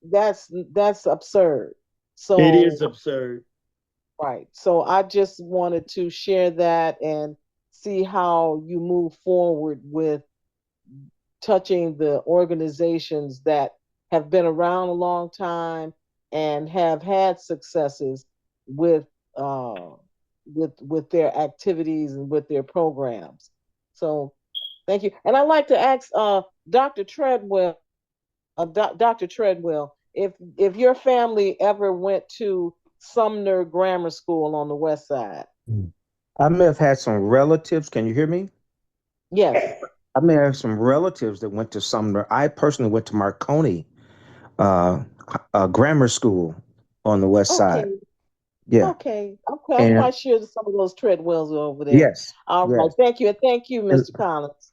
that's absurd. It is So absurd. right. So I just wanted to share that and see how you move forward with touching the organizations that have been around a long time and have had successes with uh, with their activities and with their programs. So thank you. And I'd like to ask Dr. Treadwell, Dr. Treadwell, if your family ever went to Sumner Grammar School on the West Side. I may have had some relatives. Can you hear me? Yes. I may have some relatives that went to Sumner. I personally went to Marconi uh, Grammar School on the West Side. Okay. Yeah, Okay. Okay. I'm and quite sure that some of those Treadwells are over there. yes, All right. yes, Thank you. And thank you, and Mr. Collins.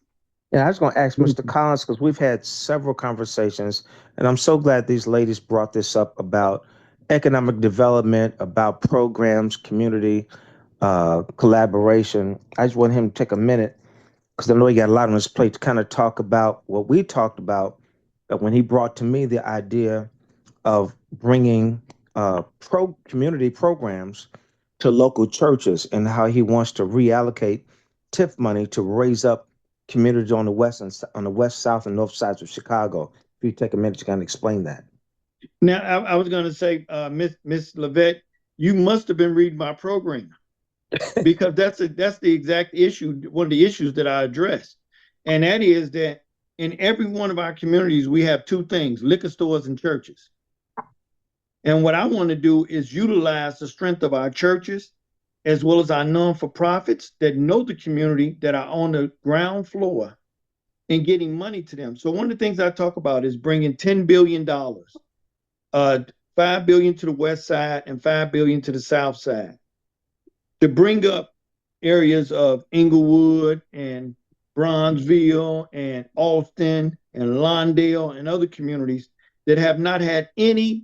and I was going to ask Mr. Collins because we've had several conversations, and I'm so glad these ladies brought this up about economic development, about programs, community collaboration. I just want him to take a minute because I know he got a lot on his plate to kind of talk about what we talked about when he brought to me the idea of bringing pro community programs to local churches and how he wants to reallocate TIF money to raise up communities on the on the west, south, and north sides of Chicago. If you take a minute to kind of explain that. Now, I was going to say, Miss Levette, you must have been reading my program because that's the exact issue, one of the issues that I address, and that is that in every one of our communities we have two things: liquor stores and churches. And what I want to do is utilize the strength of our churches as well as our non-for-profits that know the community, that are on the ground floor, and getting money to them. So one of the things I talk about is bringing $10 billion, 5 billion to the west side and 5 billion to the south side, to bring up areas of Inglewood and Bronzeville and Austin and Lawndale and other communities that have not had any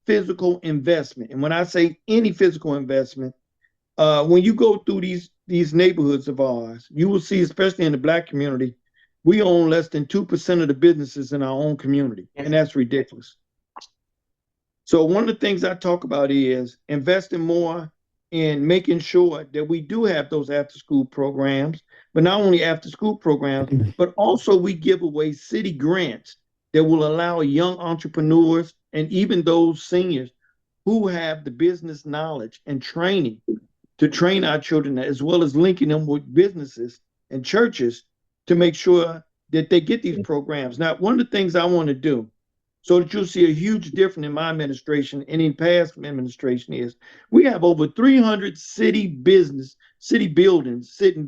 physical investment. And when I say any physical investment, when you go through these neighborhoods of ours, you will see, especially in the Black community, we own less than 2% of the businesses in our own community, and that's ridiculous. So one of the things I talk about is investing more in making sure that we do have those after school programs, but not only after school programs, but also we give away city grants that will allow young entrepreneurs and even those seniors who have the business knowledge and training to train our children, as well as linking them with businesses and churches to make sure that they get these programs. Now, one of the things I want to do so that you'll see a huge difference in my administration and in past administration is we have over 300 city buildings sitting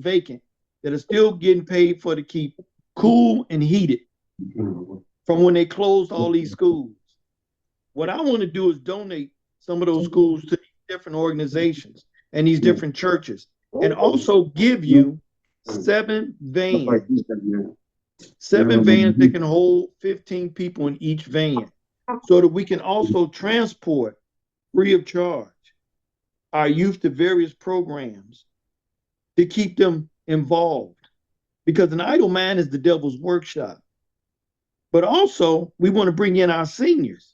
vacant that are still getting paid for to keep cool and heated from when they closed all these schools. What I want to do is donate some of those schools to these different organizations and these different churches, and also give you 7 vans, 7 vans that can hold 15 people in each van, so that we can also transport free of charge our youth to various programs to keep them involved. Because an idle mind is the devil's workshop. But also, we want to bring in our seniors.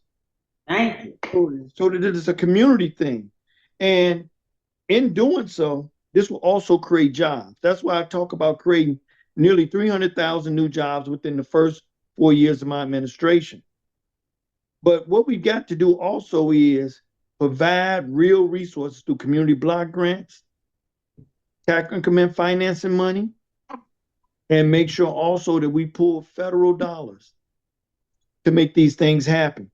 Thank you. So that it is a community thing. And in doing so, this will also create jobs. That's why I talk about creating nearly 300,000 new jobs within the first 4 years of my administration. But what we've got to do also is provide real resources through community block grants, tax increment financing money, and make sure also that we pull federal dollars to make these things happen.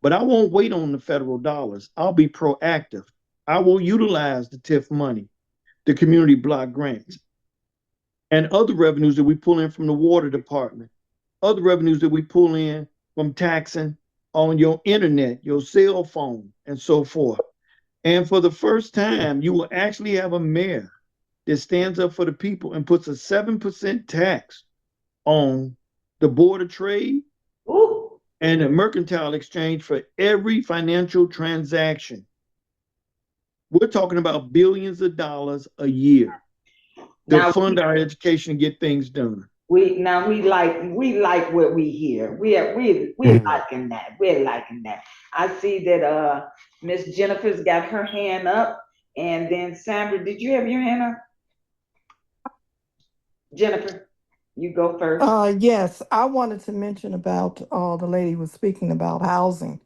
But I won't wait on the federal dollars. I'll be proactive. I will utilize the TIF money, the community block grants, and other revenues that we pull in from the water department, other revenues that we pull in from taxing on your internet, your cell phone, and so forth. And for the first time, you will actually have a mayor that stands up for the people and puts a 7% tax on the Board of Trade and the Mercantile Exchange for every financial transaction. We're talking about billions of dollars a year to Now, fund our education and get things done. we like what we hear. We're liking that. We're liking that. I see that Miss Jennifer's got her hand up, and then Sandra, did you have your hand up? Jennifer, you go first. Yes, I wanted to mention about the lady was speaking about housing.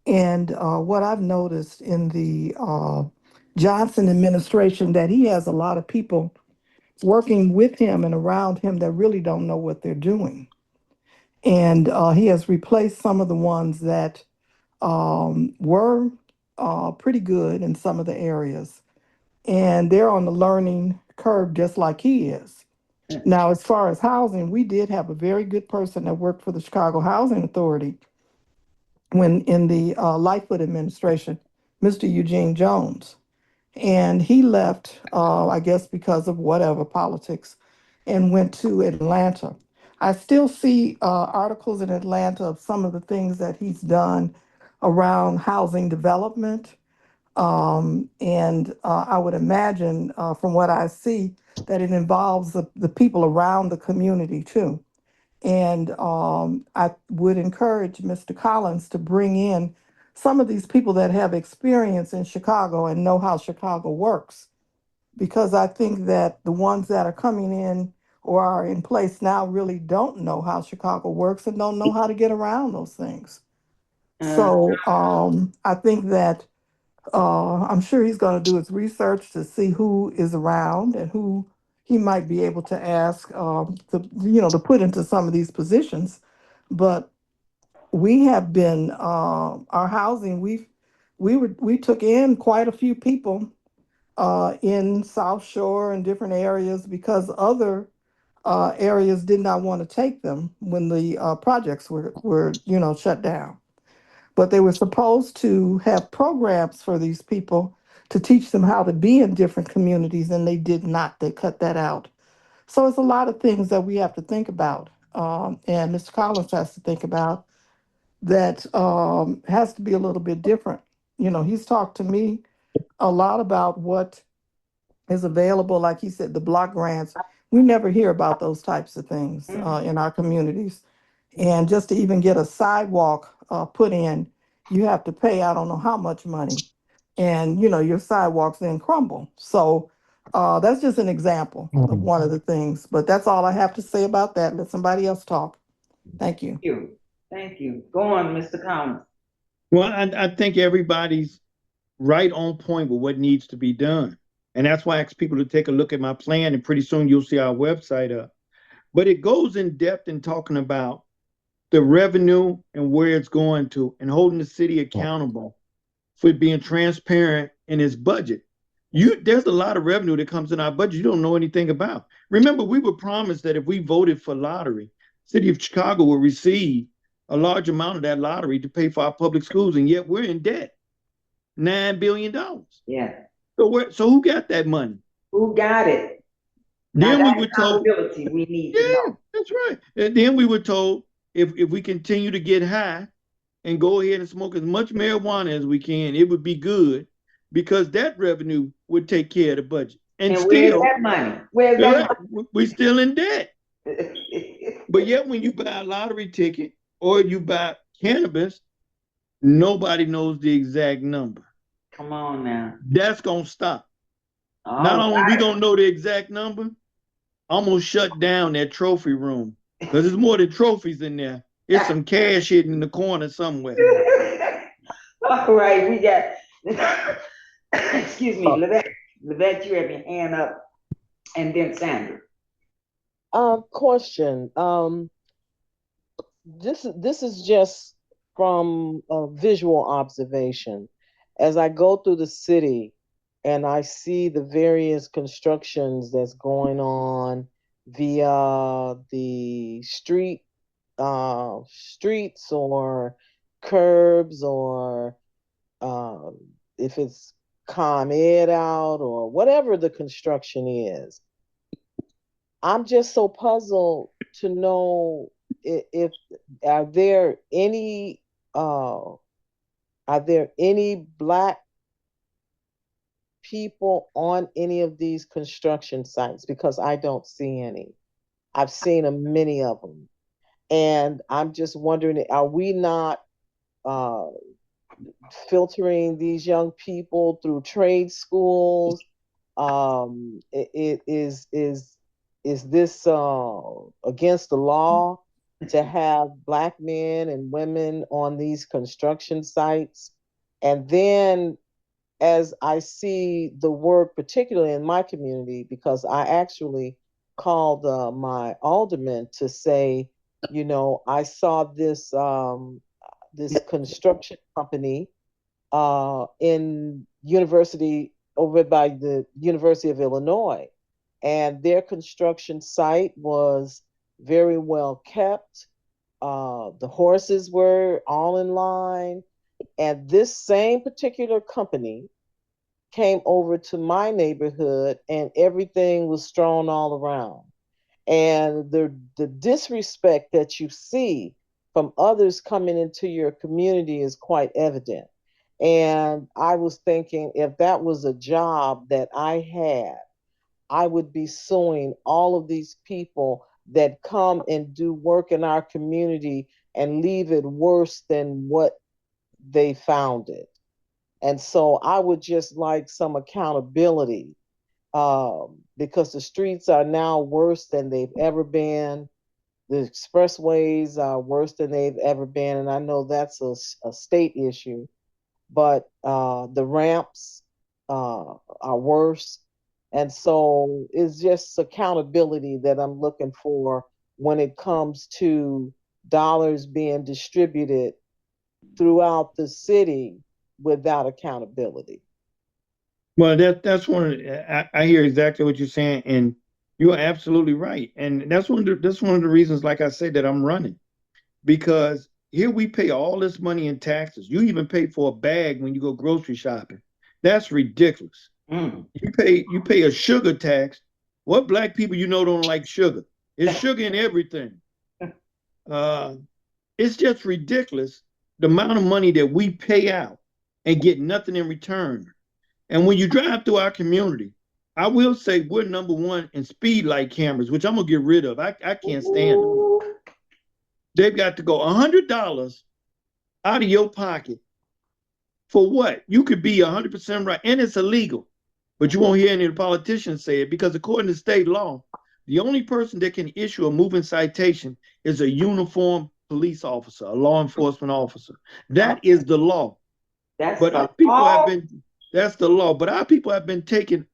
And what I've noticed in the Johnson administration that he has a lot of people working with him and around him that really don't know what they're doing. And he has replaced some of the ones that were pretty good in some of the areas. And they're on the learning curve just like he is. Now, as far as housing, we did have a very good person that worked for the Chicago Housing Authority when in the Lightfoot administration, Mr. Eugene Jones. And he left, I guess, because of whatever politics, and went to Atlanta. I still see articles in Atlanta of some of the things that he's done around housing development. And I would imagine, from what I see, that it involves the people around the community too. And I would encourage Mr. Collins to bring in some of these people that have experience in Chicago and know how Chicago works. Because I think that the ones that are coming in or are in place now really don't know how Chicago works and don't know how to get around those things. Uh, So I think that I'm sure he's going to do his research to see who is around and who he might be able to ask to put into some of these positions. But we have been our housing. We took in quite a few people in South Shore and different areas because other areas did not want to take them when the projects were shut down. But they were supposed to have programs for these people to teach them how to be in different communities, and they did not. They cut that out. So it's a lot of things that we have to think about, and Mr. Collins has to think about that has to be a little bit different. He's talked to me a lot about what is available, like he said, the block grants. We never hear about those types of things in our communities. And just to even get a sidewalk put in, you have to pay I don't know how much money. And your sidewalks then crumble. So that's just an example of one of the things. But that's all I have to say about that. Let somebody else talk. Thank you. you. Thank you. Go on, Mr. Collins. Well, I think everybody's right on point with what needs to be done. And that's why I ask people to take a look at my plan, and pretty soon you'll see our website up. But it goes in depth in talking about the revenue and where it's going to, and holding the city accountable for being transparent in its budget. There's a lot of revenue that comes in our budget you don't know anything about. Remember, we were promised that if we voted for lottery, city of Chicago will receive a large amount of that lottery to pay for our public schools, and yet we're in debt, $9 billion. Yeah. So who got that money? Who got it? Now Then we that were told, accountability we need to yeah, know. that's right. And then we were told if we continue to get high and go ahead and smoke as much marijuana as we can, it would be good because that revenue would take care of the budget. And And where's still, that money? Where's yeah, that we're still in debt. money? But yet, when you buy a lottery ticket or you buy cannabis, nobody knows the exact number. Come on now. That's gonna stop. Not All only we gonna know the exact number, I'm gonna shut down that trophy room because there's more than trophies in there. It's some cash hidden in the corner somewhere. right. All right, we got excuse me, Uh, Levette. Levette, you have your hand up, and then Sandra. question. This is just from a visual observation. As I go through the city and I see the various constructions that's going on via the streets or curbs or if it's ComEd out or whatever the construction is, I'm just so puzzled to know if are there any uh are there any black people on any of these construction sites because I don't see any. I've seen many of them. And I'm just wondering, are we not uh, filtering these young people through trade schools? Is this against the law to have black men and women on these construction sites? And then as I see the work, particularly in my community, because I actually called my alderman to say, I saw this construction company in university over by the University of Illinois, and their construction site was very well kept. The horses were all in line, and this same particular company came over to my neighborhood and everything was strewn all around. And the disrespect that you see from others coming into your community is quite evident. And I was thinking, if that was a job that I had, I would be suing all of these people that come and do work in our community and leave it worse than what they found it. And so I would just like some accountability, because the streets are now worse than they've ever been. The expressways are worse than they've ever been. And I know that's a state issue, but the ramps are worse. And so it's just accountability that I'm looking for when it comes to dollars being distributed throughout the city without accountability. Well, that's one. I hear exactly what you're saying, and you're absolutely right. And that's one of the reasons, like I said, that I'm running, because here we pay all this money in taxes. You even pay for a bag when you go grocery shopping. That's ridiculous. Mm. You pay a sugar tax. What black people don't like sugar? It's sugar in everything. Uh, it's just ridiculous the amount of money that we pay out and get nothing in return. And when you drive through our community, I will say we're number one in speed light cameras, which I'm gonna get rid of. I can't stand them. Ooh, They've got to go $100 out of your pocket for what? You could be 100% right, and it's illegal. But you won't hear any of the politicians say it because, according to state law, the only person that can issue a moving citation is a uniformed police officer, a law enforcement officer. That is the law. that's But the our people have law. been, that's the law. But our people have been taken,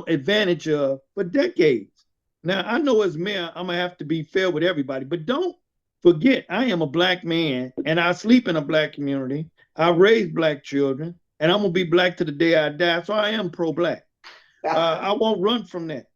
advantage of for decades. Now, I know as mayor, I'm going to have to be fair with everybody, but don't forget, I am a black man and I sleep in a black community. I raise black children and I'm going to be black to the day I die. So I am pro black. I won't run from that.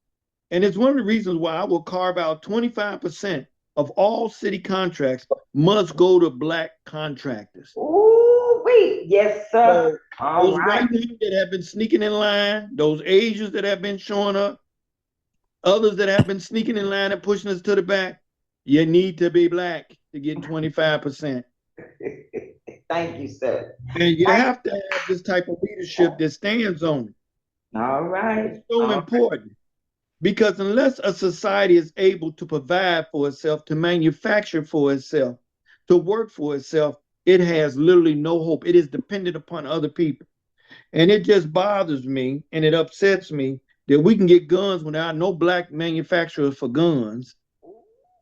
And it's one of the reasons why I will carve out 25% of all city contracts must go to black contractors. Ooh, wait. Yes, sir. So All those right. white men that have been sneaking in line, those Asians that have been showing up, others that have been sneaking in line and pushing us to the back, you need to be black to get 25%. Thank you, sir. And you Thank- have to have this type of leadership that stands on it. All right. It's so All important because unless a society is able to provide for itself, to manufacture for itself, to work for itself, it has literally no hope. It is dependent upon other people. And it just bothers me and it upsets me that we can get guns when there are no black manufacturers for guns.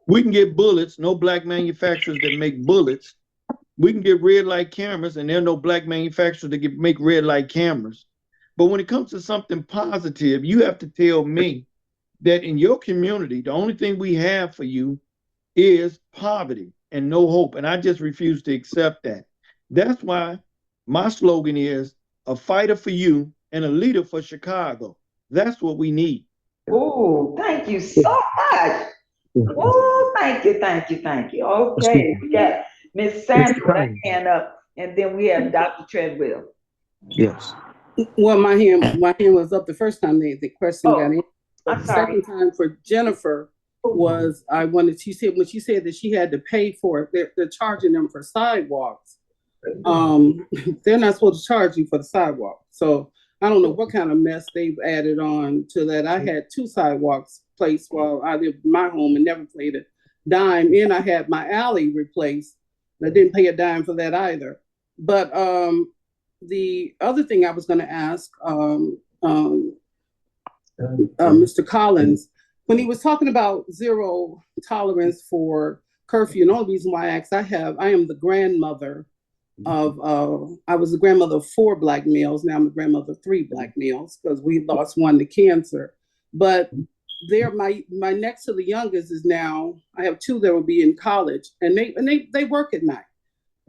We can get bullets, no black manufacturers that make bullets. We can get red light cameras, and there are no black manufacturers that can make red light cameras. But when it comes to something positive, you have to tell me that in your community, the only thing we have for you is poverty and no hope. And I just refuse to accept that. That's why my slogan is a fighter for you and a leader for Chicago. That's what we need. right. Ooh, thank you so much. Ooh, thank you, thank you, thank you. Okay, we got Miss Mr. Sandra with her President. hand up, and then we have Dr. Treadwell. Yes. Well, my hand was up the first time the question got Oh, in, but I'm the sorry. second time for Jennifer was I wanted. She said when she said that she had to pay for it, they're charging them for sidewalks. They're not supposed to charge you for the sidewalk. So I don't know what kind of mess they've added on to that. I had 2 sidewalks placed while I lived in my home and never paid a dime. And I had my alley replaced. I didn't pay a dime for that either. But the other thing I was going to ask Mr. Collins, when he was talking about zero tolerance for curfew, and the only reason why I asked, I am the grandmother of I was the grandmother of 4 Black males. Now I'm the grandmother of 3 Black males because we lost one to cancer. But there, my next to the youngest is now, I have 2 that will be in college, and they work at night.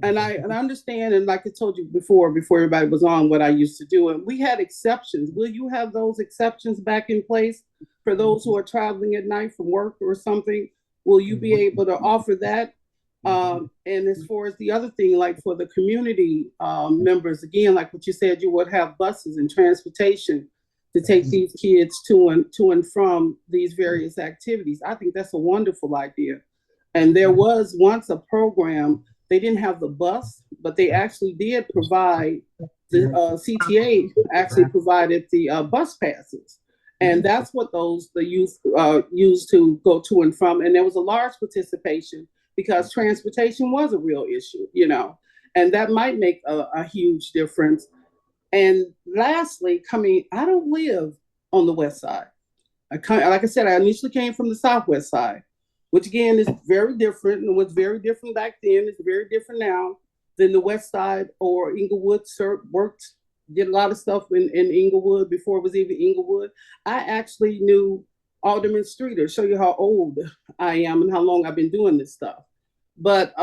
And I understand, and like I told you before everybody was on, what I used to do, and we had exceptions. Will you have those exceptions back in place for those who are traveling at night from work or something? Will you be able to offer that? And as far as the other thing, like for the community members, again, like what you said, you would have buses and transportation to take these kids to and from these various activities. I think that's a wonderful idea. And there was once a program. They didn't have the bus, but they actually did provide, the CTA actually provided the bus passes. And that's what the youth used to go to and from. And there was a large participation because transportation was a real issue, and that might make a huge difference. And lastly, I don't live on the West Side. Like I said, I initially came from the Southwest Side, which again is very different, and was very different back then. It's very different now than the West Side or Inglewood. Did a lot of stuff in Inglewood before it was even Inglewood. I actually knew Alderman Streeter, show you how old I am and how long I've been doing this stuff. But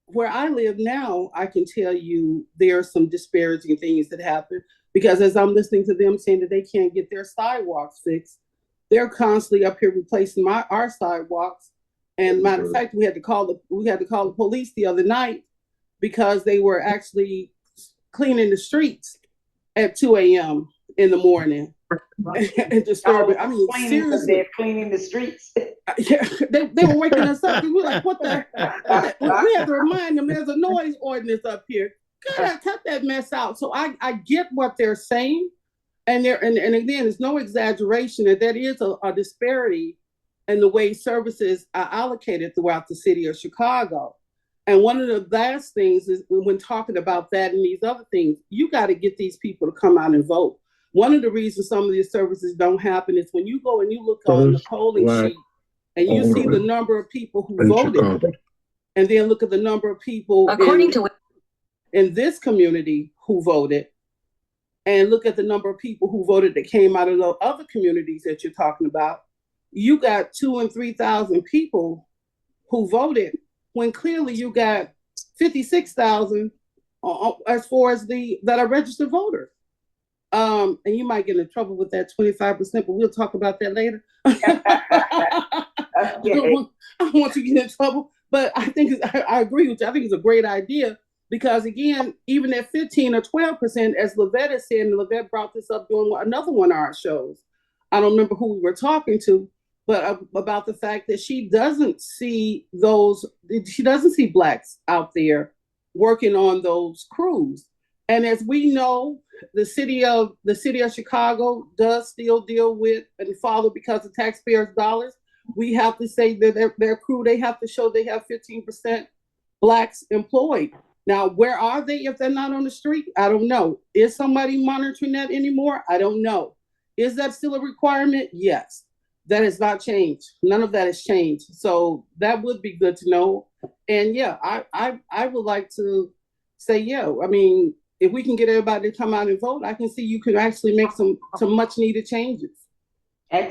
where I live now, I can tell you there are some disparaging things that happen, because as I'm listening to them saying that they can't get their sidewalks fixed, they're constantly up here replacing our sidewalks. And matter of fact, we had to call the police the other night because they were actually cleaning the streets at 2 a.m. in the morning. And disturbing. I mean, seriously, they're cleaning the streets. Yeah, they were waking us up. And we're like, what the? We had to remind them there's a noise ordinance up here. Cut that mess out. So I get what they're saying. And again, it's no exaggeration that there is a disparity in the way services are allocated throughout the city of Chicago. And one of the last things is, when talking about that and these other things, you got to get these people to come out and vote. One of the reasons some of these services don't happen is when you go and you look on the polling sheet and you see the number of people who voted, and then look at the number of people in this community who voted, and look at the number of people who voted that came out of the other communities that you're talking about, you got 2,000 and 3,000 people who voted, when clearly you got 56,000 as far as that are registered voters. And you might get in trouble with that 25%, but we'll talk about that later. I don't want to get in trouble, but I agree with you. I think it's a great idea. Because again, even at 15 or 12%, as Lavette has said, and Lavette brought this up during another one of our shows, I don't remember who we were talking to, but about the fact that she doesn't see Blacks out there working on those crews. And as we know, the city of Chicago does still deal with and follow, because of taxpayers' dollars. We have to say that their crew, they have to show they have 15% Blacks employed. Now, where are they if they're not on the street? I don't know. Is somebody monitoring that anymore? I don't know. Is that still a requirement? Yes. That has not changed. None of that has changed. So that would be good to know. And yeah, I would like to say, yeah, I mean, if we can get everybody to come out and vote, I can see you could actually make some much needed changes.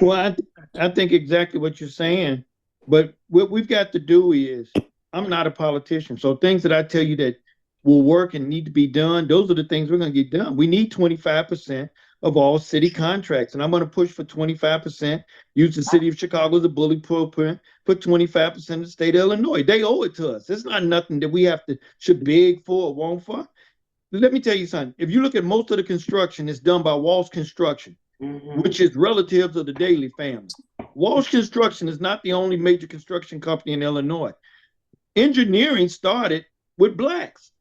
Well, I think exactly what you're saying. But what we've got to do is, I'm not a politician. So things that I tell you that will work and need to be done, those are the things we're going to get done. We need 25% of all city contracts. And I'm going to push for 25%, use the city of Chicago as a bully pulpit, put 25% of the state of Illinois. They owe it to us. It's not nothing that we should beg for or want for. Let me tell you something. If you look at most of the construction, it's done by Walsh Construction, which is relatives of the Daly family. Walsh Construction is not the only major construction company in Illinois. Engineering started with Blacks.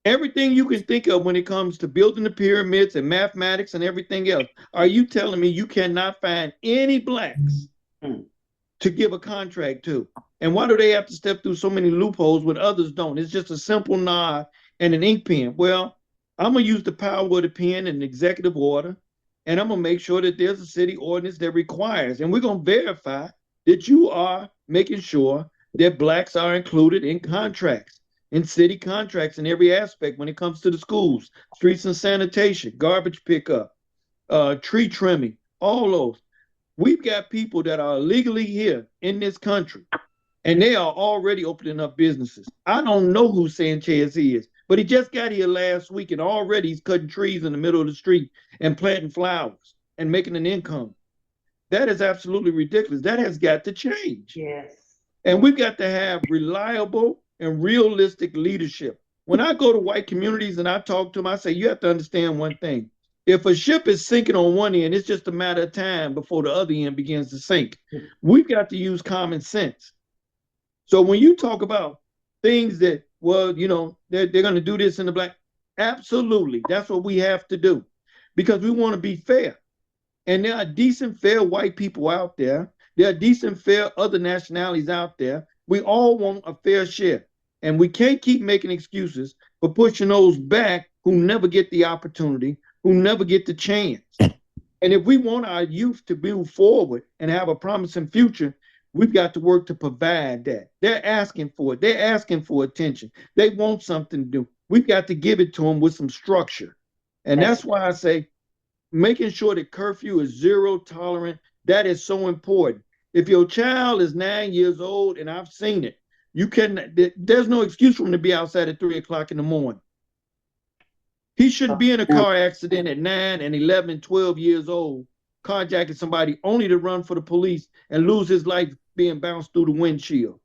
Everything you can think of when it comes to building the pyramids and mathematics and everything else. Are you telling me you cannot find any blacks to give a contract to? And why do they have to step through so many loopholes when others don't? It's just a simple nod and an ink pen. Well, I'm going to use the power of the pen and executive order, and I'm going to make sure that there's a city ordinance that requires, and we're going to verify that you are making sure that blacks are included in contracts, in city contracts in every aspect when it comes to the schools, streets and sanitation, garbage pickup, tree trimming, all those. We've got people that are legally here in this country, and they are already opening up businesses. I don't know who Sanchez is, but he just got here last week, and already he's cutting trees in the middle of the street and planting flowers and making an income. That is absolutely ridiculous. That has got to change. Yes. And we've got to have reliable and realistic leadership. When I go to white communities and I talk to them, I say, you have to understand one thing. If a ship is sinking on one end, it's just a matter of time before the other end begins to sink. We've got to use common sense. So when you talk about things that, well, you know, they're going to do this in the black, absolutely. That's what we have to do because we want to be fair. And there are decent, fair white people out there. There are decent, fair other nationalities out there. We all want a fair share. And we can't keep making excuses for pushing those back who never get the opportunity, who never get the chance. And if we want our youth to move forward and have a promising future, we've got to work to provide that. They're asking for it. They're asking for attention. They want something to do. We've got to give it to them with some structure. And that's why I say making sure that curfew is zero tolerant, that is so important. If your child is 9 years old, and I've seen it, there's no excuse for him to be outside at 3 o'clock in the morning. He shouldn't be in a car accident at 9 and 11 and 12 years old, carjacking somebody only to run for the police and lose his life being bounced through the windshield.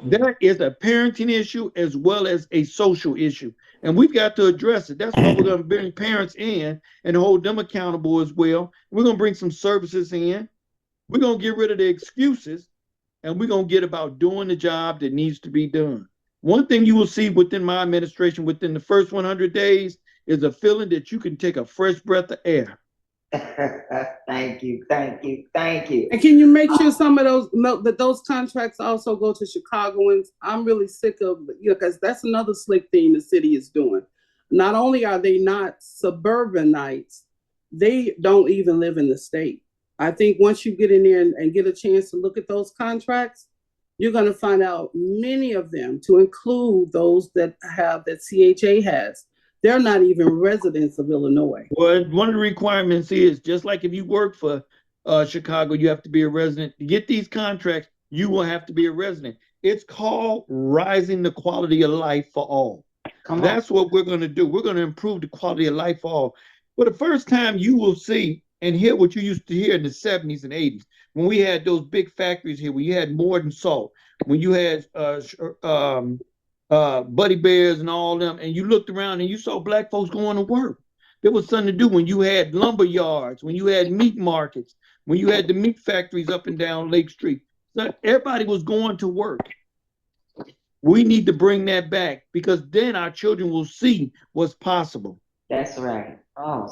That is a parenting issue as well as a social issue. And we've got to address it. That's why we're going to bring parents in and hold them accountable as well. We're going to bring some services in. We're going to get rid of the excuses, and we're going to get about doing the job that needs to be done. One thing you will see within my administration within the first 100 days is a feeling that you can take a fresh breath of air. Thank you, thank you, thank you. And can you make sure some of those contracts also go to Chicagoans? I'm really sick of, because that's another slick thing the city is doing. Not only are they not suburbanites, they don't even live in the state. I think once you get in there and get a chance to look at those contracts, you're going to find out many of them, to include those that CHA has, they're not even residents of Illinois. Well, one of the requirements is, just like if you work for Chicago, you have to be a resident. To get these contracts, you will have to be a resident. It's called rising the quality of life for all. That's what we're going to do. We're going to improve the quality of life for all. For the first time, you will see and hear what you used to hear in the 70s and 80s, when we had those big factories here, when you had Morden Salt, when you had Buddy Bears and all them, and you looked around and you saw black folks going to work. There was something to do when you had lumber yards, when you had meat markets, when you had the meat factories up and down Lake Street. So everybody was going to work. We need to bring that back, because then our children will see what's possible. That's right. Oh,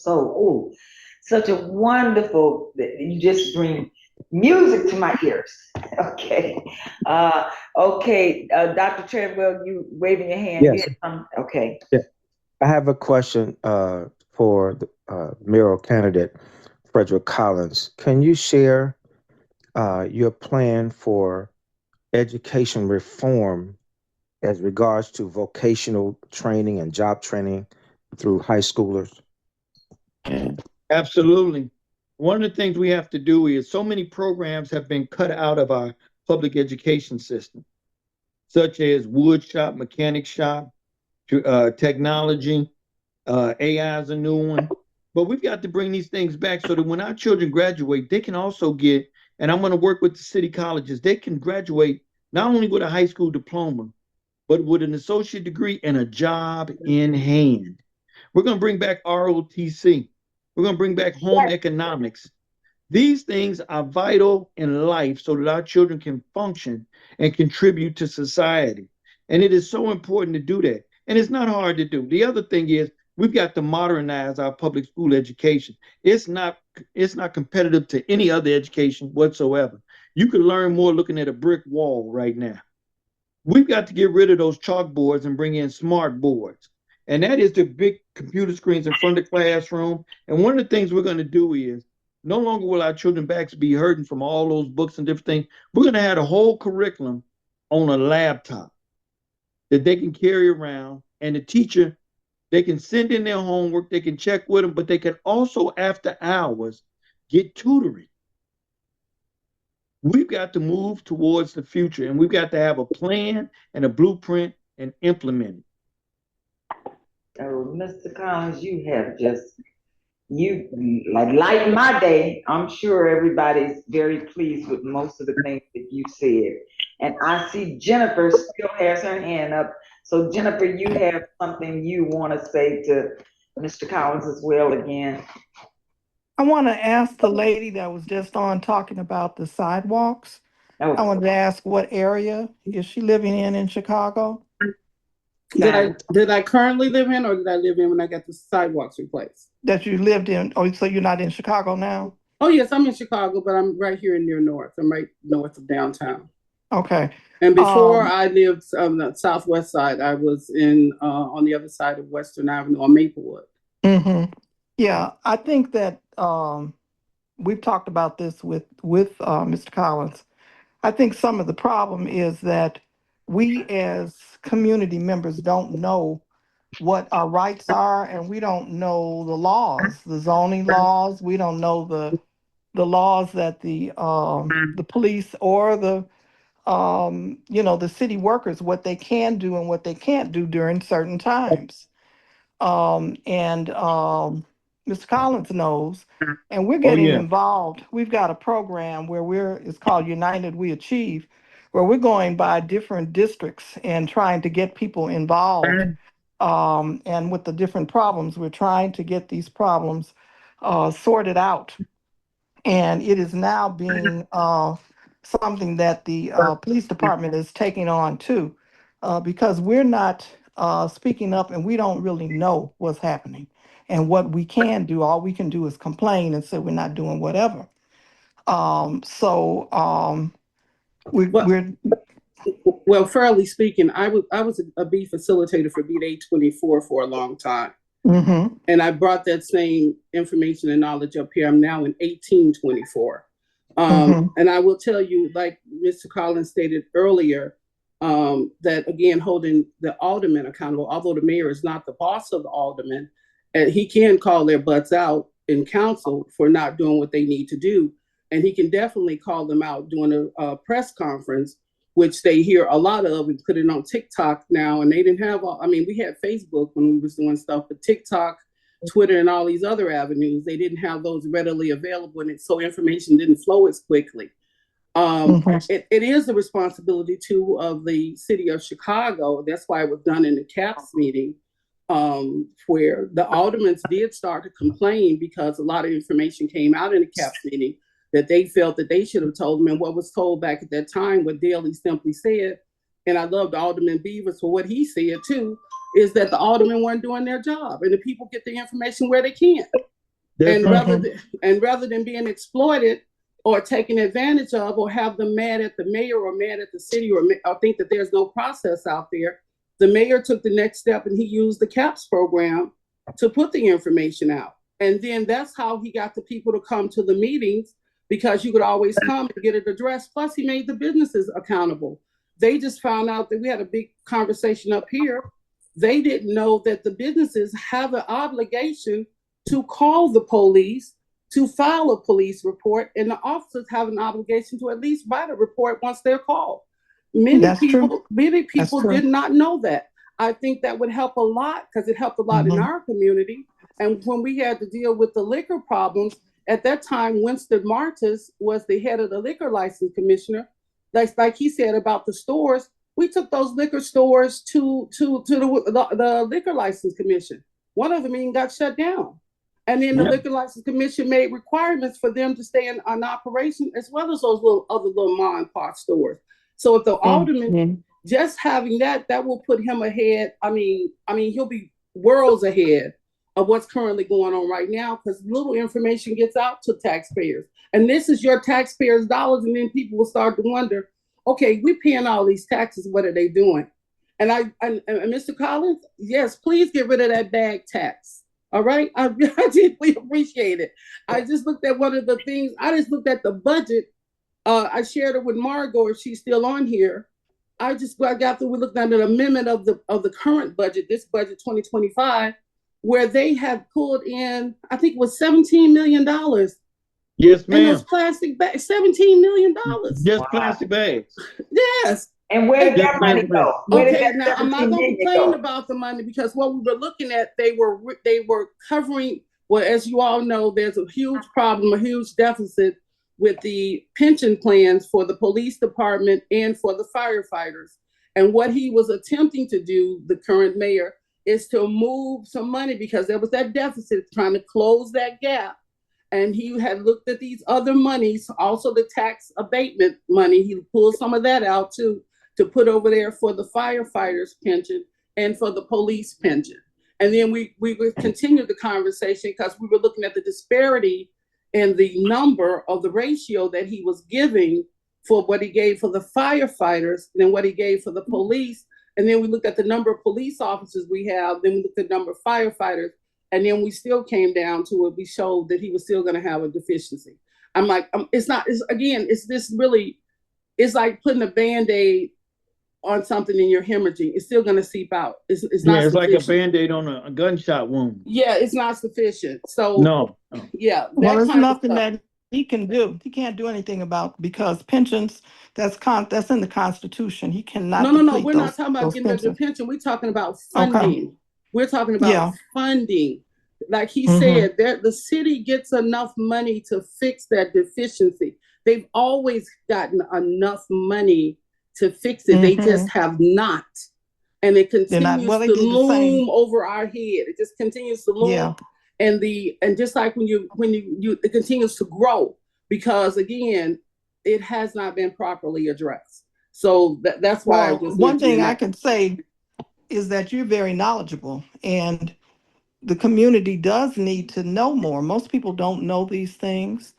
oh, such a wonderful, you just bring music to my ears. Okay. Dr. Treadwell, you waving your hand. Yes. Okay. Yeah. I have a question for the mayoral candidate, Frederick Collins. Can you share your plan for education reform as regards to vocational training and job training through high schoolers? Absolutely. One of the things we have to do is, so many programs have been cut out of our public education system, such as wood shop, mechanic shop, technology, AI is a new one. But we've got to bring these things back so that when our children graduate, they can also get, and I'm going to work with the city colleges, they can graduate not only with a high school diploma, but with an associate degree and a job in hand. We're going to bring back ROTC. We're going to bring back home economics. These things are vital in life so that our children can function and contribute to society. And it is so important to do that. And it's not hard to do. The other thing is we've got to modernize our public school education. It's not competitive to any other education whatsoever. You can learn more looking at a brick wall right now. We've got to get rid of those chalkboards and bring in smart boards. And that is the big computer screens in front of the classroom. And one of the things we're going to do is no longer will our children backs be hurting from all those books and different things. We're going to have a whole curriculum on a laptop that they can carry around. And the teacher, they can send in their homework, they can check with them, but they can also, after hours, get tutoring. We've got to move towards the future, and we've got to have a plan and a blueprint and implement it. Oh, Mr. Collins, you have just you like lighten my day. I'm sure everybody's very pleased with most of the things that you said. And I see Jennifer still has her hand up. So Jennifer, you have something you want to say to Mr. Collins as well again. I want to ask the lady that was just on talking about the sidewalks. I Oh, wanted to ask what area is she living in Chicago? Did I currently live in, or did I live in when I got the sidewalks replaced? That you lived in. Oh, so you're not in Chicago now? Oh yes, I'm in Chicago, but I'm right here near North. I'm right north of downtown. Okay. And before I lived on the southwest side, I was in on the other side of Western Avenue on Maplewood. Mm-hmm. Yeah, I think that we've talked about this with Mr. Collins. I think some of the problem is that we as community members don't know what our rights are, and we don't know the laws, the zoning laws. We don't know the laws that the police or the city workers, what they can do and what they can't do during certain times. And Mr. Collins knows, and we're Oh, getting yeah. involved. We've got a program where it's called United We Achieve, where we're going by different districts and trying to get people involved. And with the different problems, we're trying to get these problems sorted out. And it is now being something that the police department is taking on too, because we're not speaking up and we don't really know what's happening and what we can do. All we can do is complain and say we're not doing whatever. So Well, we're. well, fairly speaking, I was a B facilitator for Beat 824 for a long time. Mm-hmm. And I brought that same information and knowledge up here. I'm now in 1824. Mm-hmm. And I will tell you, like Mr. Collins stated earlier, that again, holding the alderman accountable, although the mayor is not the boss of the alderman, he can call their butts out in council for not doing what they need to do. And he can definitely call them out during a press conference, which they hear a lot of and put it on TikTok now. And they didn't have, we had Facebook when we was doing stuff, but TikTok, Twitter, and all these other avenues, they didn't have those readily available. And so information didn't flow as quickly. Mm-hmm. It is the responsibility too of the city of Chicago. That's why it was done in the CAPS meeting, where the aldermen did start to complain because a lot of information came out in the CAPS meeting that they felt that they should have told them. And what was told back at that time, what Daley simply said, and I loved Alderman Beavers for what he said too, is that the aldermen weren't doing their job and the people get the information where they can. That's And right. rather than being exploited or taken advantage of, or have them mad at the mayor or mad at the city, or think that there's no process out there, the mayor took the next step and he used the CAPS program to put the information out. And then that's how he got the people to come to the meetings, because you could always come and get it addressed. Plus, he made the businesses accountable. They just found out that we had a big conversation up here. They didn't know that the businesses have an obligation to call the police, to file a police report, and the officers have an obligation to at least write a report once they're called. Many That's true. people did not know that. I think that would help a lot, because it helped a lot in Mm-hmm. our community. And when we had to deal with the liquor problems, at that time, Winston Martis was the head of the liquor license commissioner. Like he said about the stores, we took those liquor stores to the liquor license commission. One of them even got shut down. And then the liquor license commission made requirements for them to stay in operation, as well as those other little mom and pop stores. So if the alderman Mm-hmm. just having that will put him ahead. He'll be worlds ahead of what's currently going on right now because little information gets out to taxpayers. And this is your taxpayers' dollars. And then people will start to wonder, okay, we're paying all these taxes. What are they doing? And Mr. Collins, yes, please get rid of that bag tax. All right. I deeply appreciate it. I just looked at one of the things, I just looked at the budget. I shared it with Margot if she's still on here. I got through, we looked at an amendment of the current budget, this budget 2025, where they have pulled in, I think it was $17 million. Yes, And those ma'am. plastic bags, $17 million. Just plastic bags. Yes. And where did Just that money plastic bags. go? Where did Okay, that now I'm not 17 going to million complain go? about the money because what we were looking at, they were covering. Well, as you all know, there's a huge problem, a huge deficit with the pension plans for the police department and for the firefighters. And what he was attempting to do, the current mayor, is to move some money because there was that deficit, trying to close that gap. And he had looked at these other monies, also the tax abatement money. He pulled some of that out too, to put over there for the firefighters pension and for the police pension. And then we would continue the conversation because we were looking at the disparity in the number of the ratio that he was giving for what he gave for the firefighters and what he gave for the police. And then we looked at the number of police officers we have, then we looked at the number of firefighters, and then we still came down to it. We showed that he was still going to have a deficiency. I'm like, it's not, it's this really, it's like putting a Band-Aid on something and you're hemorrhaging. It's still going to seep out. It's not it's sufficient. like a Band-Aid on a gunshot wound. Yeah, it's not sufficient. So No. yeah, Well, that there's kind of nothing stuff. that he can do. He can't do anything about because pensions, that's in the Constitution. He cannot No. deplete We're not those talking about those getting rid of the pensions. pension. We're talking about Okay. funding. We're talking about Yeah. funding. Like he Mm-hmm. said, the city gets enough money to fix that deficiency. They've always gotten enough money to fix it. They just Mm-hmm. have not. And it They're not. continues Well, they to did the same. loom over our head. It just continues to loom. Yeah. And just like when you it continues to grow because again, it has not been properly addressed. So that's why I Well, just one mentioned thing I that. can say is that you're very knowledgeable, and the community does need to know more. Most people don't know these things.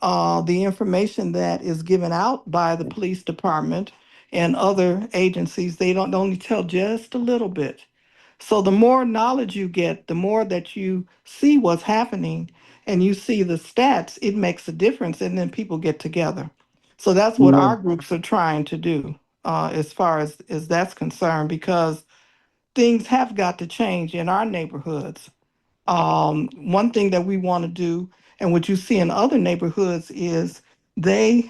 The information that is given out by the police department and other agencies, they don't only tell just a little bit. So the more knowledge you get, the more that you see what's happening and you see the stats, it makes a difference, and then people get together. So that's what Right. our groups are trying to do, as far as that's concerned, because things have got to change in our neighborhoods. One thing that we want to do, and what you see in other neighborhoods, is they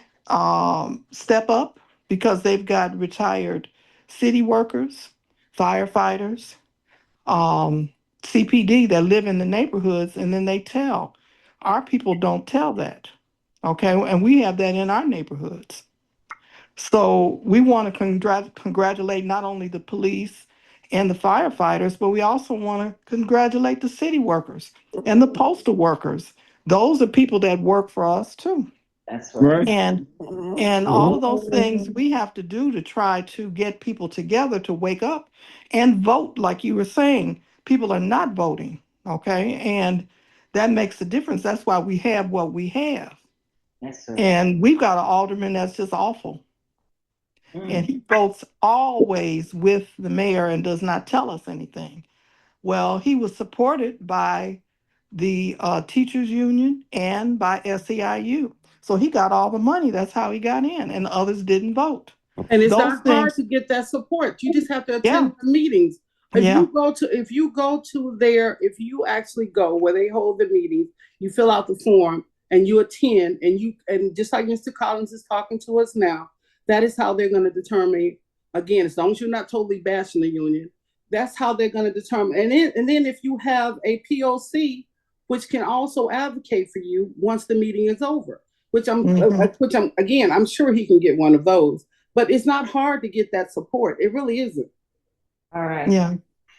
step up because they've got retired city workers, firefighters, um, CPD that live in the neighborhoods, and then they tell. Our people don't tell that. Okay, and we have that in our neighborhoods. So we want to congratulate not only the police and the firefighters, but we also want to congratulate the city workers and the postal workers. Those are people that work for us too. That's right. Right. And all of those things we have to do to try to get people together to wake up and vote, like you were saying. People are not voting, okay? And that makes a difference. That's why we have what we have. That's right. And we've got an alderman that's just awful. And he votes always with the mayor and does not tell us anything. Well, he was supported by the teachers union and by SEIU. So he got all the money. That's how he got in, and others didn't vote. And it's Those not hard things, to get that support. You just have to yeah, attend the meetings. If yeah. if you actually go where they hold the meetings, you fill out the form and you attend and just like Mr. Collins is talking to us now, that is how they're going to determine, again, as long as you're not totally bashing the union, that's how they're going to determine. And then if you have a POC, which can also advocate for you once the meeting is over, I'm sure he can get one of those. But it's not hard to get that support. It really isn't. All right. Yeah.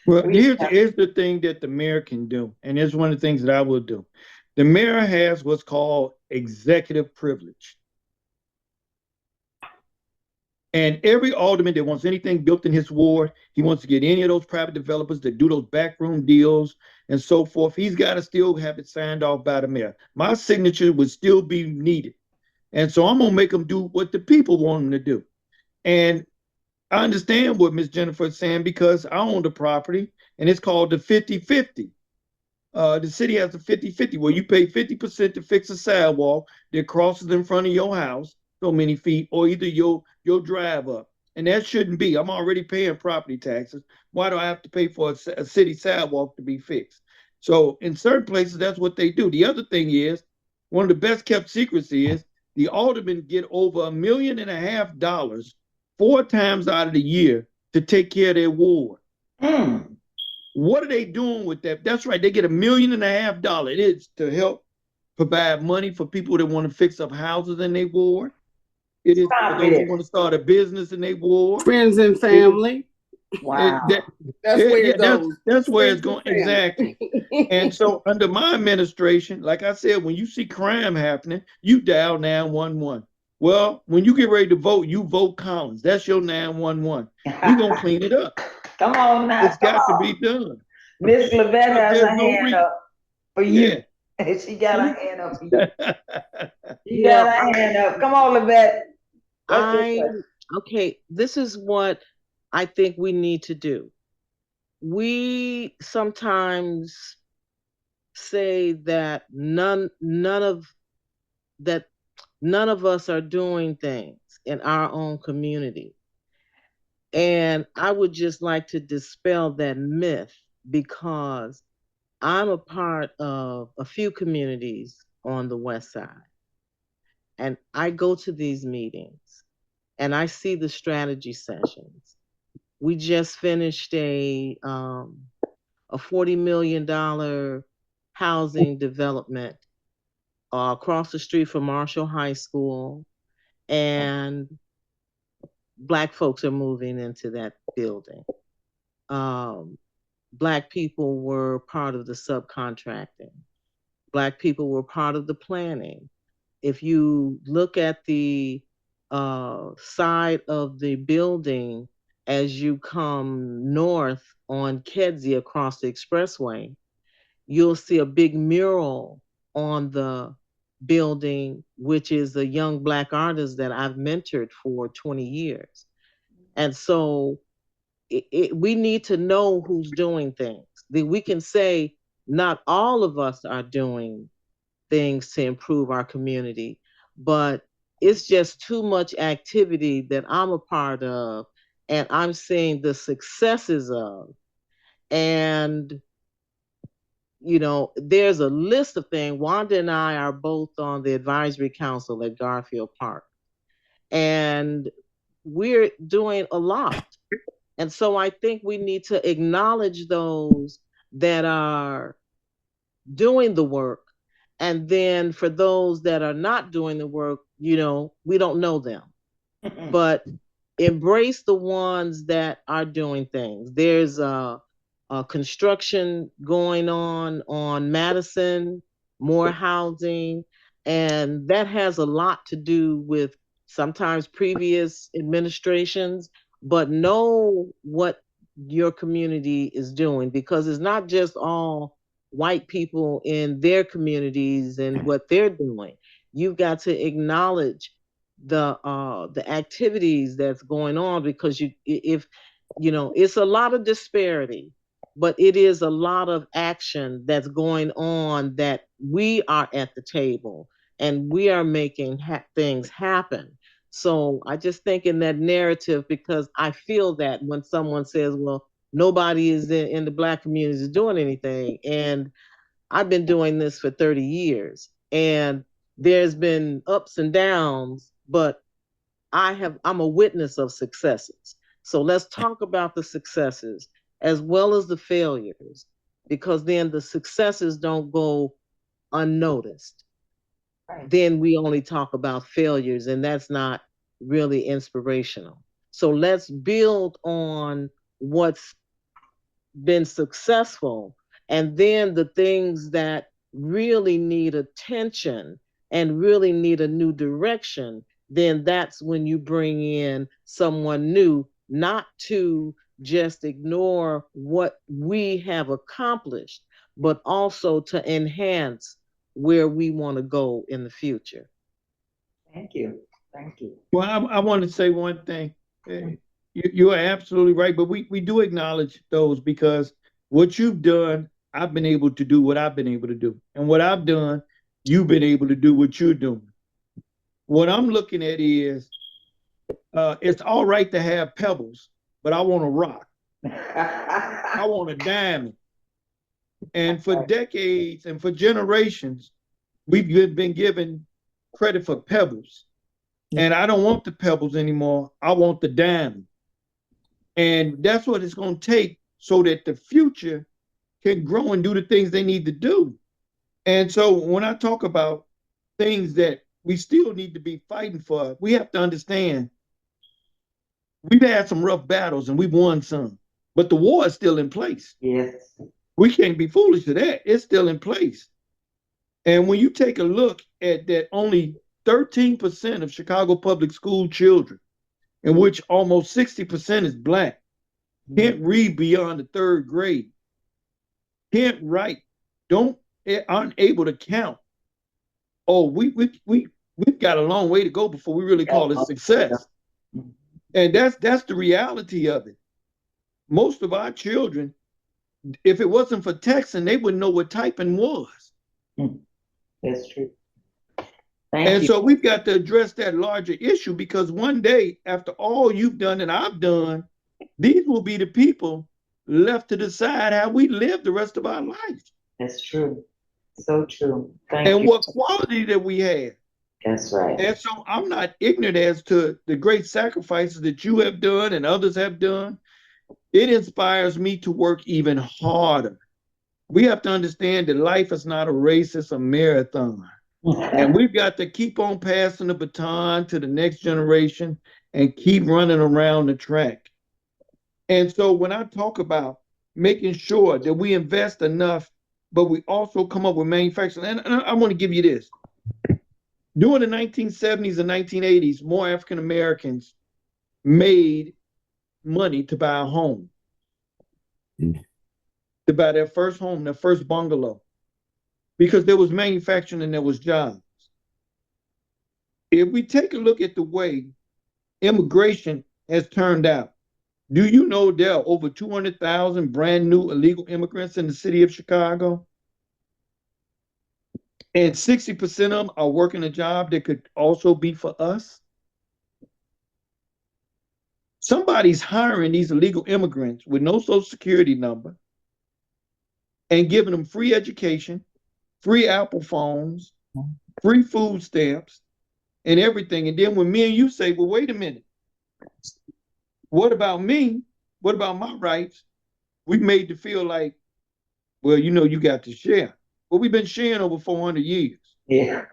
Well, here's the thing that the mayor can do, and it's one of the things that I will do. The mayor has what's called executive privilege. And every alderman that wants anything built in his ward, he wants to get any of those private developers that do those backroom deals and so forth. He's got to still have it signed off by the mayor. My signature would still be needed. And so I'm going to make them do what the people want them to do. And I understand what Miss Jennifer is saying because I own the property and it's called the 50-50. The city has a 50-50 where you pay 50% to fix a sidewalk that crosses in front of your house so many feet, or either your drive up. And that shouldn't be. I'm already paying property taxes. Why do I have to pay for a city sidewalk to be fixed? So in certain places, that's what they do. The other thing is, one of the best kept secrets is the aldermen get over $1.5 million 4 times out of the year to take care of their ward. Mm. What are they doing with that? That's right. They get $1.5 million. It is to help provide money for people that want to fix up houses in their ward. It is for Stop those who it. want to start a business in their ward. Friends and It is family. it, Wow. that, That's yeah, where yeah, it goes. that's where it's Friends and going exactly. family. And so under my administration, like I said, when you see crime happening, you dial 911. Well, when you get ready to vote, you vote Collins. That's your 911. We're gonna clean it up. Come on now. It's Come got to on. be done Miss Levette because has there's a no hand reason. up for you. Yeah. She got Hmm? her hand up for you. She Yeah, got her hand up. Come on, Levette. What's your I, question? okay, this is what I think we need to do. We sometimes say that that none of us are doing things in our own community. And I would just like to dispel that myth because I'm a part of a few communities on the West Side. And I go to these meetings and I see the strategy sessions. We just finished a $40 million housing development across the street from Marshall High School, and Black folks are moving into that building. Um, Black people were part of the subcontracting. Black people were part of the planning. If you look at the side of the building as you come north on Kedzie across the expressway, you'll see a big mural on the building, which is a young Black artist that I've mentored for 20 years. And so we need to know who's doing things. We can say not all of us are doing things to improve our community, but it's just too much activity that I'm a part of and I'm seeing the successes of. And, there's a list of things. Wanda and I are both on the advisory council at Garfield Park, and we're doing a lot. And so I think we need to acknowledge those that are doing the work. And then for those that are not doing the work, we don't know them. But embrace the ones that are doing things. There's a construction going on Madison, more housing, and that has a lot to do with sometimes previous administrations. But know what your community is doing, because it's not just all white people in their communities and what they're doing. You've got to acknowledge the activities that's going on, because if it's a lot of disparity, but it is a lot of action that's going on, that we are at the table and we are making things happen. So I just think in that narrative, because I feel that when someone says, well, nobody is in the Black community is doing anything, and I've been doing this for 30 years, and there's been ups and downs, but I'm a witness of successes. So let's talk about the successes as well as the failures, because then the successes don't go unnoticed. Right. Then we only talk about failures, and that's not really inspirational. So let's build on what's been successful, and then the things that really need attention and really need a new direction, then that's when you bring in someone new, not to just ignore what we have accomplished, but also to enhance where we want to go in the future. Thank you. Thank you. Well, I want to say one thing. You are absolutely right, but we do acknowledge those because what you've done, I've been able to do what I've been able to do. And what I've done, you've been able to do what you're doing. What I'm looking at is it's all right to have pebbles, but I want a rock. I want a diamond. And for decades and for generations, we've been given credit for pebbles. And I don't want the pebbles anymore. I want the diamond. And that's what it's going to take so that the future can grow and do the things they need to do. And so when I talk about things that we still need to be fighting for, we have to understand we've had some rough battles and we've won some, but the war is still in place. Yes. We can't be foolish to that. It's still in place. And when you take a look at that, only 13% of Chicago public school children, in which almost 60% is Black, can't read beyond the third grade, can't write, aren't able to count. Oh, we've got a long way to go before we really call it success. And that's the reality of it. Most of our children, if it wasn't for texting, they wouldn't know what typing was. That's true. Thank And you. so we've got to address that larger issue because one day, after all you've done and I've done, these will be the people left to decide how we live the rest of our life. That's true. So true. Thank and you. what quality that we have. That's right. And so I'm not ignorant as to the great sacrifices that you have done and others have done. It inspires me to work even harder. We have to understand that life is not a race, it's a marathon. And we've got to keep on passing the baton to the next generation and keep running around the track. And so when I talk about making sure that we invest enough, but we also come up with manufacturing, and I want to give you this. During the 1970s and 1980s, more African Americans made money to buy a home, to buy their first home, their first bungalow, because there was manufacturing and there was jobs. If we take a look at the way immigration has turned out, do you know there are over 200,000 brand new illegal immigrants in the city of Chicago? And 60% of them are working a job that could also be for us? Somebody's hiring these illegal immigrants with no social security number and giving them free education, free Apple phones, free food stamps, and everything. And then when me and you say, well, wait a minute, what about me? What about my rights? We made to feel like, well, you know, you got to share. But we've been sharing over 400 years. Yeah.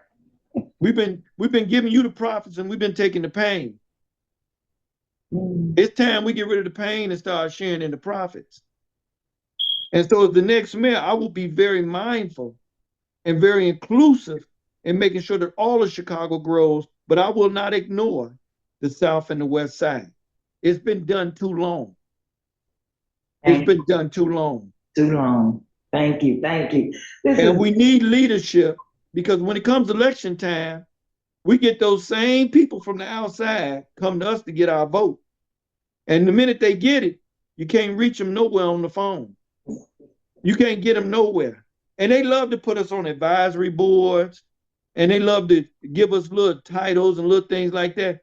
We've been giving you the profits and we've been taking the pain. It's time we get rid of the pain and start sharing in the profits. And so as the next mayor, I will be very mindful and very inclusive in making sure that all of Chicago grows, but I will not ignore the South and the West Side. It's been done too long. It's been done too long. Too long. Thank you. Thank you. And we need leadership because when it comes election time, we get those same people from the outside come to us to get our vote. And the minute they get it, you can't reach them nowhere on the phone. You can't get them nowhere. And they love to put us on advisory boards and they love to give us little titles and little things like that.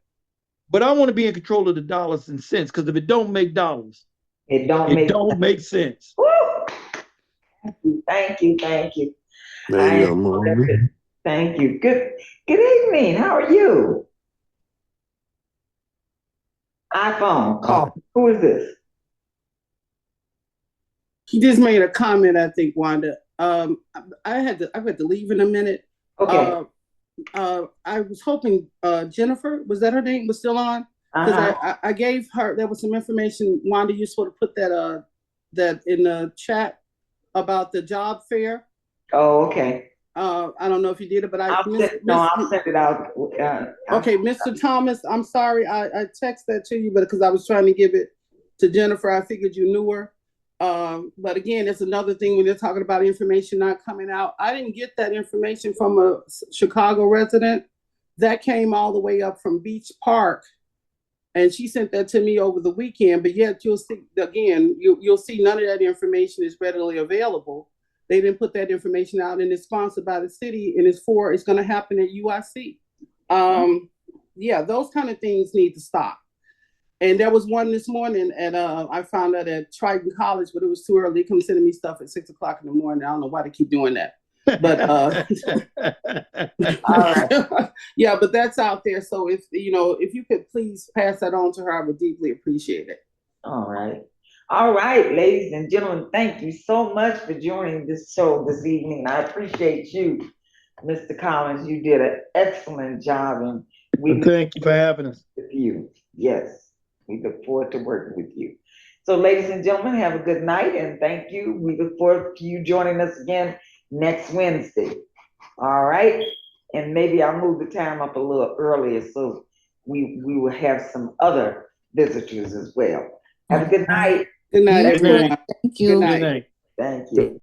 But I want to be in control of the dollars and cents because if it don't make dollars, it don't make sense. Woo! Thank you. Thank you. There you go, Mom. Thank you. Good evening. How are you? iPhone call. Who is this? He just made a comment, I think, Wanda. I've had to leave in a minute. Okay. I was hoping Jennifer, was that her name, was still on? Because I gave her, there was some information, Wanda, you're supposed to put that in the chat about the job fair. Oh, okay. I don't know if you did it, but I'll send it out. Okay, Mr. Thomas, I'm sorry. I texted that to you, but because I was trying to give it to Jennifer, I figured you knew her. But again, it's another thing when they're talking about information not coming out. I didn't get that information from a Chicago resident. That came all the way up from Beach Park, and she sent that to me over the weekend. But yet, you'll see again, you'll see none of that information is readily available. They didn't put that information out, and it's sponsored by the city, and it's going to happen at UIC. Yeah, those kind of things need to stop. And there was one this morning at I found out at Triton College, but it was too early. They come sending me stuff at 6 o'clock in the morning. I don't know why they keep doing that. But yeah, but that's out there. So if you could please pass that on to her, I would deeply appreciate it. All right. All right, ladies and gentlemen, thank you so much for joining this show this evening. I appreciate you, Mr. Collins. You did an excellent job, and we thank you for having us. With you. Yes, we look forward to working with you. So, ladies and gentlemen, have a good night, and thank you. We look forward to you joining us again next Wednesday. All right, and maybe I'll move the time up a little earlier so we will have some other visitors as well. Have a good night. Good night, everyone. Thank you. Good night. Thank you.